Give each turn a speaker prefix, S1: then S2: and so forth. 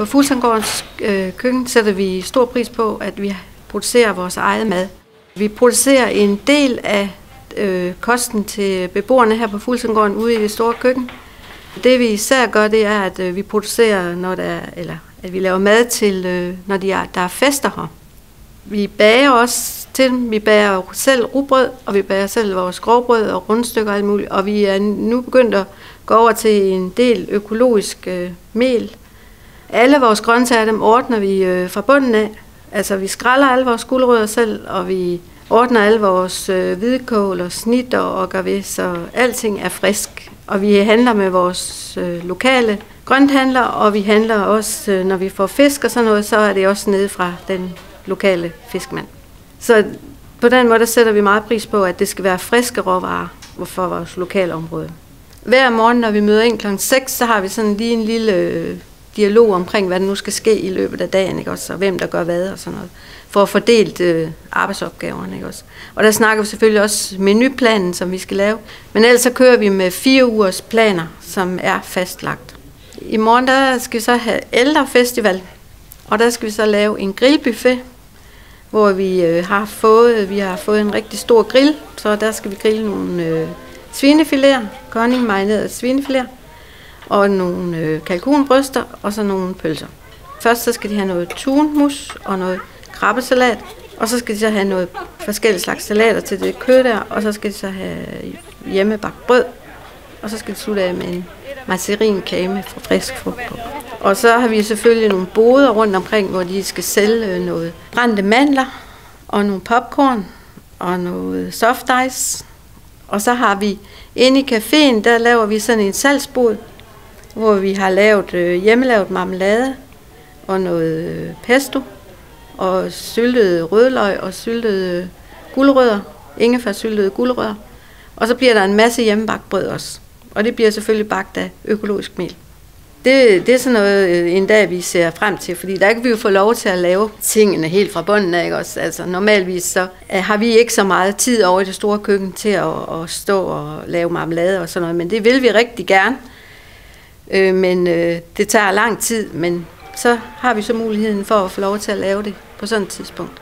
S1: På Fuglsanggårdens køkken sætter vi stor pris på, at vi producerer vores eget mad. Vi producerer en del af kosten til beboerne her på Fuglsanggården ude i det store køkken. Det vi især gør, det er, at vi producerer, at vi laver mad til, når der er fester her. Vi bager også til dem. Vi bager selv rugbrød, og vi bager selv vores grovbrød og rundstykker og alt muligt. Og vi er nu begyndt at gå over til en del økologisk mel. Alle vores grøntsager, dem ordner vi fra bunden af. Altså vi skræller alle vores gulerødder selv, og vi ordner alle vores hvidkål og snit og gør ved, så alting er frisk. Og vi handler med vores lokale grønthandler, og vi handler også, når vi får fisk og sådan noget, så er det også nede fra den lokale fiskmand. Så på den måde sætter vi meget pris på, at det skal være friske råvarer for vores lokale område. Hver morgen, når vi møder ind kl. 6, så har vi sådan lige en lille dialog omkring, hvad der nu skal ske i løbet af dagen, ikke også, og hvem der gør hvad og sådan noget, for at fordele arbejdsopgaverne, ikke også. Og der snakker vi selvfølgelig også menuplanen, som vi skal lave, men ellers så kører vi med 4 ugers planer, som er fastlagt. I morgen der skal vi så have ældrefestival, og der skal vi så lave en grillbuffet, hvor vi har fået en rigtig stor grill, så der skal vi grille nogle svinefiléer, konningmarinerede svinefiléer, og nogle kalkunbryster, og så nogle pølser. Først så skal de have noget tunmus og noget krabbesalat, og så skal de så have noget forskellige slags salater til det kød der, og så skal de så have hjemmebagt brød, og så skal de slutte af med en marcerinkage med frisk frugt på. Og så har vi selvfølgelig nogle boder rundt omkring, hvor de skal sælge noget brændte mandler, og nogle popcorn, og noget soft ice. Og så har vi inde i caféen, der laver vi sådan en salgsbod, hvor vi har lavet hjemmelavet marmelade, og noget pesto, og syltede rødløg, og syltede gulerødder, ingefærsyltede gulerødder. Og så bliver der en masse hjemmebagt brød også. Og det bliver selvfølgelig bagt af økologisk mel. Det er sådan noget en dag, vi ser frem til, fordi der kan vi jo få lov til at lave tingene helt fra bunden af, ikke også? Altså normalvis så har vi ikke så meget tid over i det store køkken til at stå og lave marmelade og sådan noget, men det vil vi rigtig gerne. Men det tager lang tid, men så har vi så muligheden for at få lov til at lave det på sådan et tidspunkt.